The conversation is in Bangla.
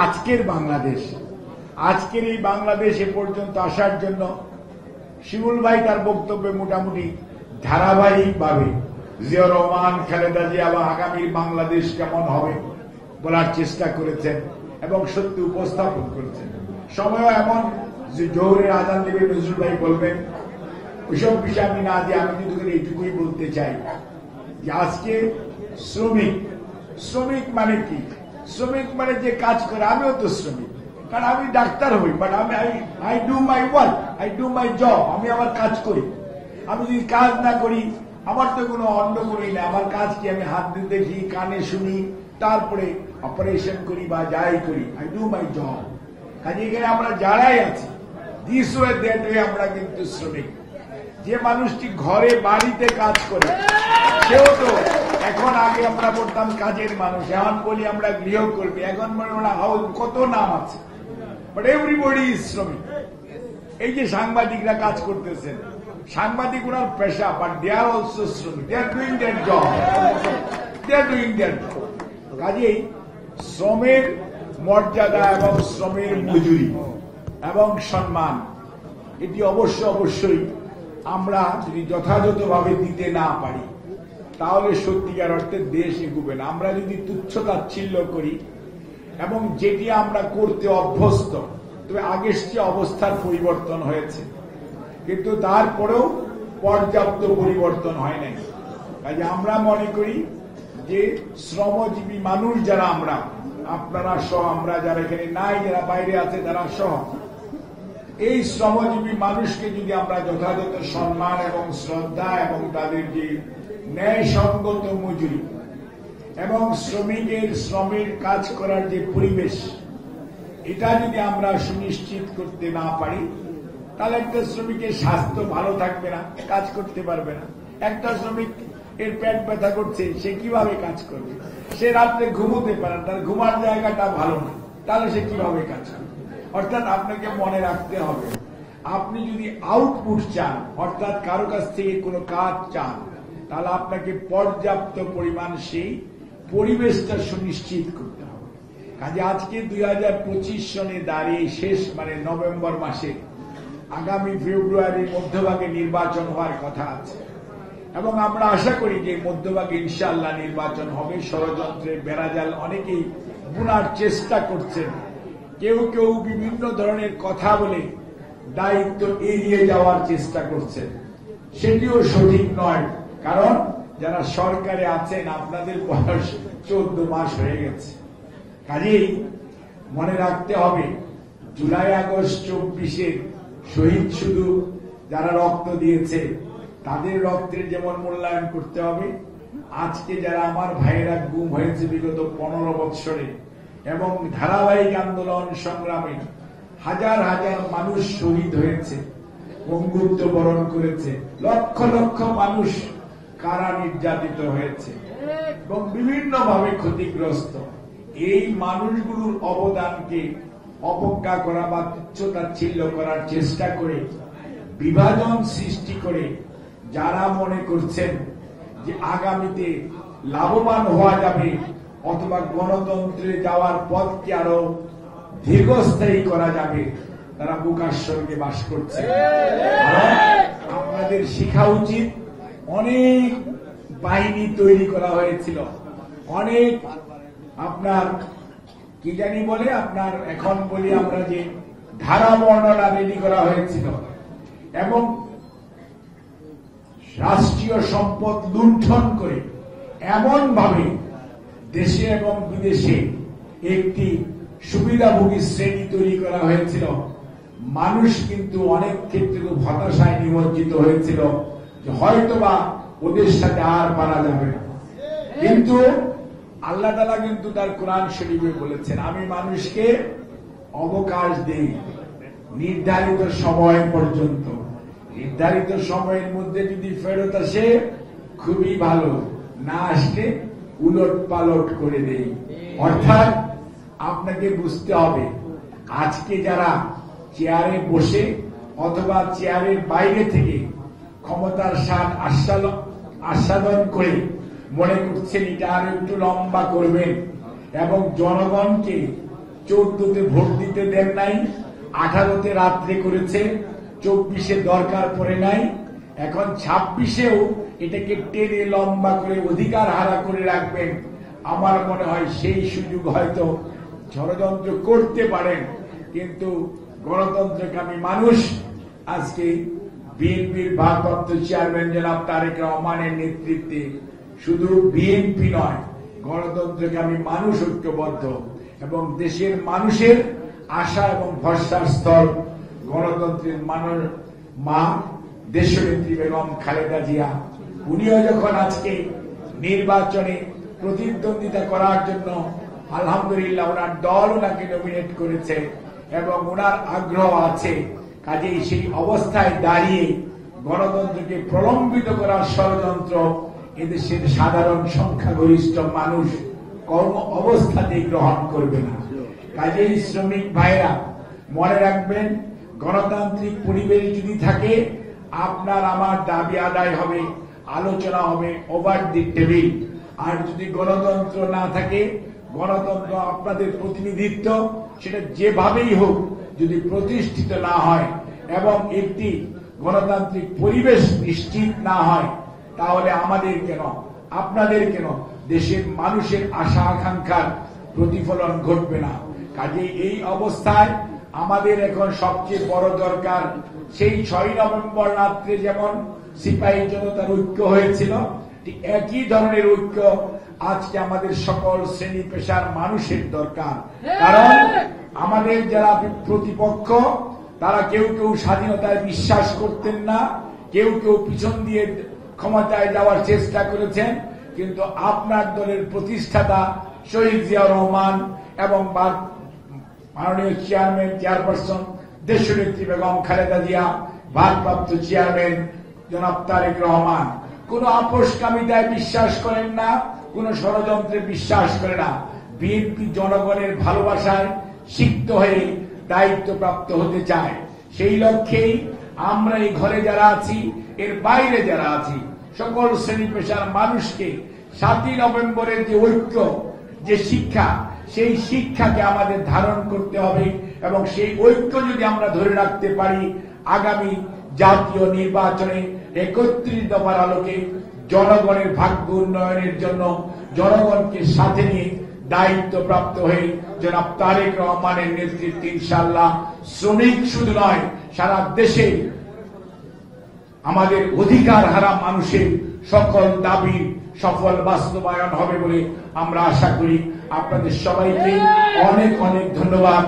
আজকের বাংলাদেশ, আজকের এই বাংলাদেশে পর্যন্ত আসার জন্য শিমুল ভাই তার বক্তব্যে মোটামুটি ধারাবাহিকভাবে জিয়াউর রহমান, খালেদা জিয়া বা আগামীর বাংলাদেশ কেমন হবে বলার চেষ্টা করেছেন এবং সত্যি উপস্থাপন করেছেন। সময়ও এমন যে জোহরের আজান দেবে, নজরুল ভাই বলবেন, ওইসব বিষয় আমি না দিয়ে আমি কিন্তু এইটুকুই বলতে চাই যে আজকে শ্রমিক মানে কি? শ্রমিক মানে যে কাজ করে, আমিও তো শ্রমিক, কারণ আমি ডাক্তার হই, but I do my work, I do my job, আমি আমার কাজ করি। আমি যদি কাজ না করি আমার তো কোনো অন্য করি না। আমার কাজ কি? আমি হাত দিয়ে দেখি, কানে শুনি, তারপরে অপারেশন করি বা যাই করি, আই ডু মাই জব। কাজে এখানে আমরা যারাই আছি দিস ওয়ে দ্যাট ওয়ে আমরা কিন্তু শ্রমিক। যে মানুষটি ঘরে বাড়িতে কাজ করে সেও তো, এখন আগে আমরা বলতাম কাজের মানুষ, এখন বলি আমরা গৃহকর্মী, এখন মানে ওরা কত নাম আছে, বাট এভরিবডি ইজ শ্রমিক। এই যে সাংবাদিকরা কাজ করতেছেন, সাংবাদিক ওনার পেশা, বাট দে আর অলসো শ্রমিক, they are doing their job, they are doing their job. কাজেই শ্রমের মর্যাদা এবং শ্রমের মজুরি এবং সম্মান এটি অবশ্যই আমরা যদি যথাযথভাবে দিতে না পারি তাহলে সত্যিকার অর্থে দেশ এগুবে না। আমরা যদি তুচ্ছ-তাচ্ছিল্য করি এবং যেটি আমরা করতে অভ্যস্ত, তবে আগের যে অবস্থার পরিবর্তন হয়েছে, কিন্তু তারপরেও পর্যাপ্ত পরিবর্তন হয় নাই। কাজে আমরা মনে করি যে শ্রমজীবী মানুষ যারা আমরা, আপনারা সহ, আমরা যারা এখানে নাই, যারা বাইরে আছে তারা সহ, এই শ্রমজীবী মানুষকে যদি আমরা যথাযথ সম্মান এবং শ্রদ্ধা এবং তাদের যে ন্যায়সঙ্গত মজুরি এবং শ্রমের কাজ করার যে পরিবেশ, এটা যদি আমরা সুনিশ্চিত করতে না পারি তাহলে একটা শ্রমিকের স্বাস্থ্য ভালো থাকবে না, কাজ করতে পারবে না। একটা শ্রমিক এর পেট ব্যথা করছে, সে কিভাবে কাজ করবে? সে রাত্রে ঘুমোতে পারে, তার ঘুমার জায়গাটা ভালো না, তাহলে সে কিভাবে কাজ করবে? অর্থাৎ আপনাকে মনে রাখতে হবে, আপনি যদি আউটপুট চান, অর্থাৎ কারো কাছ থেকে কোনো কাজ চান, তাহলে আপনাকে পর্যাপ্ত পরিমাণ সেই পরিবেশটা সুনিশ্চিত করতে হবে। কাজে আজকে 2025 সনে দাঁড়িয়ে শেষ, মানে নভেম্বর মাসে, আগামী ফেব্রুয়ারির মধ্যভাগে নির্বাচন হওয়ার কথা আছে এবং আমরা আশা করি যে মধ্যভাগে ইনশাআল্লাহ নির্বাচন হবে। ষড়যন্ত্রের বেড়াজাল অনেকেই বুনার চেষ্টা করছেন, কেউ বিভিন্ন ধরনের কথা বলে দায়িত্ব এড়িয়ে যাওয়ার চেষ্টা করছেন, সেটিও সঠিক নয়। কারণ যারা সরকারে আছেন আপনাদের বয়স 14 মাস হয়ে গেছে। কাজেই মনে রাখতে হবে, জুলাই আগস্ট 24-এর শহীদ শুধু যারা রক্ত দিয়েছে তাদের রক্তের যেমন মূল্যায়ন করতে হবে, আজকে যারা আমার ভাইয়েরা গুম হয়েছে বিগত 15 বৎসরে এবং ধারাবাহিক আন্দোলন সংগ্রামে হাজার হাজার মানুষ শহীদ হয়েছে, বঙ্গুত্ব বরণ করেছে, লক্ষ লক্ষ মানুষ কারা নির্যাতিত হয়েছে এবং বিভিন্নভাবে ক্ষতিগ্রস্ত, এই মানুষগুলোর অবদানকে অবজ্ঞা করা বা তুচ্ছ-তাচ্ছিল্য করার চেষ্টা করে বিভাজন সৃষ্টি করে যারা মনে করছেন যে আগামীতে লাভবান হওয়া যাবে অথবা গণতন্ত্রে যাওয়ার পথকে আরো দীর্ঘস্থায়ী করা যাবে, তারা বোকার স্বর্গে বাস করছে। আপনাদের শেখা উচিত, অনেক বাহিনী তৈরি করা হয়েছিল, অনেক আপনার কি জানি বলে, আপনার এখন বলি আমরা যে ধারা বর্ণনা রেডি করা হয়েছিল এবং রাষ্ট্রীয় সম্পদ লুণ্ঠন করে এমন ভাবে দেশে এবং বিদেশে একটি সুবিধাভোগী শ্রেণী তৈরি করা হয়েছিল, মানুষ কিন্তু অনেক ক্ষেত্রে হতাশায় নিমজ্জিত হয়েছিল যে হয়তোবা ওদের সাথে আর পারা যাবে না। কিন্তু আল্লাহ তাআলা কিন্তু তার কোরআন শরীফে বলেছেন, আমি মানুষকে অবকাশ দেই নির্ধারিত সময় পর্যন্ত, নির্ধারিত সময়ের মধ্যে যদি ফেরত আসে খুবই ভালো, না আসলে উলট পালট করে দেই। অর্থাৎ আপনাকে বুঝতে হবে, আজকে যারা চেয়ারে বসে অথবা চেয়ারের বাইরে থেকে ক্ষমতার স্বাদ আস্বাদন করে মনে করছেন এটা আরো একটু লম্বা করবেন এবং জনগণকে 14তে ভোট দিতে দেন নাই, 18তে রাত্রে করেছে, 24-এ দরকার পড়ে নাই, এখন 26-এও এটাকে টেনে লম্বা করে অধিকার হারা করে রাখবেন। আমার মনে হয় সেই সুযোগ হয়তো ষড়যন্ত্র করতে পারেন, কিন্তু গণতন্ত্রকামী মানুষ আজকে বিএনপির ভারপ্রাপ্ত চেয়ারম্যান জনাব তারেক রহমানের নেতৃত্বে শুধু বিএনপি নয়, গণতন্ত্রকামী মানুষ ঐক্যবদ্ধ এবং দেশের মানুষের আশা এবং ভরসার স্থল গণতন্ত্রের মা দেশনেত্রী বেগম খালেদা জিয়া। উনিও যখন আজকে নির্বাচনে প্রতিদ্বন্দ্বিতা করার জন্য আলহামদুলিল্লাহ ওনার দল ওনাকে নমিনেট করেছে এবং ওনার আগ্রহ আছে, কাজেই সেই অবস্থায় দাঁড়িয়ে গণতন্ত্রকে প্রলম্বিত করার ষড়যন্ত্র এদেশের সাধারণ সংখ্যাগরিষ্ঠ মানুষ কোন অবস্থাতেই গ্রহণ করবে না। কাজেই শ্রমিক ভাইরা মনে রাখবেন, গণতান্ত্রিক পরিবেশ যদি থাকে আপনার আমার দাবি আদায় হবে, আলোচনা হবে ওভার দি টেবিল। আর যদি গণতন্ত্র না থাকে, গণতন্ত্র আপনাদের প্রতিনিধিত্ব সেটা যেভাবেই হোক যদি প্রতিষ্ঠিত না হয় এবং একটি গণতান্ত্রিক পরিবেশ নিশ্চিত না হয়, তাহলে আমাদের কেন আপনাদের কেন দেশের মানুষের আশা আকাঙ্ক্ষার প্রতিফলন ঘটবে না। কাজেই এই অবস্থায় আমাদের এখন সবচেয়ে বড় দরকার, সেই 6 নভেম্বর রাত্রে যেমন সিপাহী জনতার ঐক্য হয়েছিল, ঠিক একই ধরনের ঐক্য আজকে আমাদের সকল শ্রেণী পেশার মানুষের দরকার। কারণ আমাদের যারা প্রতিপক্ষ তারা কেউ কেউ স্বাধীনতায় বিশ্বাস করতেন না, কেউ কেউ পিছন দিয়ে ক্ষমতায় যাওয়ার চেষ্টা করেছেন, কিন্তু আপনার দলের প্রতিষ্ঠাতা শহীদ জিয়াউর রহমান এবং মাননীয় চেয়ারপারসন দেশনেত্রী বেগম খালেদা জিয়া, ভারপ্রাপ্ত চেয়ারম্যান জনাব তারেক রহমান কোন আপোষকামিতায় বিশ্বাস করেন না, কোন ষড়যন্ত্রে বিশ্বাস করে না। বিএনপি জনগণের ভালোবাসায় সিক্ত হয়ে দায়িত্বপ্রাপ্ত হতে চায়। সেই লক্ষ্যেই আমরা এই ঘরে যারা আছি, এর বাইরে যারা আছি, সকল শ্রেণী পেশার মানুষকে 7ই নভেম্বরের যে ঐক্য, যে শিক্ষা, সেই শিক্ষাকে আমাদের ধারণ করতে হবে এবং সেই ঐক্য যদি আমরা ধরে রাখতে পারি, আগামী জাতীয় নির্বাচনে 31 দফার আলোকে জনগণের ভাগ্য উন্নয়নের জন্য জনগণকে সাথে নিয়ে দায়িত্বপ্রাপ্ত হয়ে জনাব তারেক রহমানের নেতৃত্বে ইনশাআল্লাহ শ্রমিক শুধু নয়, সারা দেশে আমাদের অধিকার হারা মানুষের সকল দাবির সফল বাস্তবায়ন হবে বলে আমরা আশা করি। আপনাদের সবাইকে অনেক অনেক ধন্যবাদ।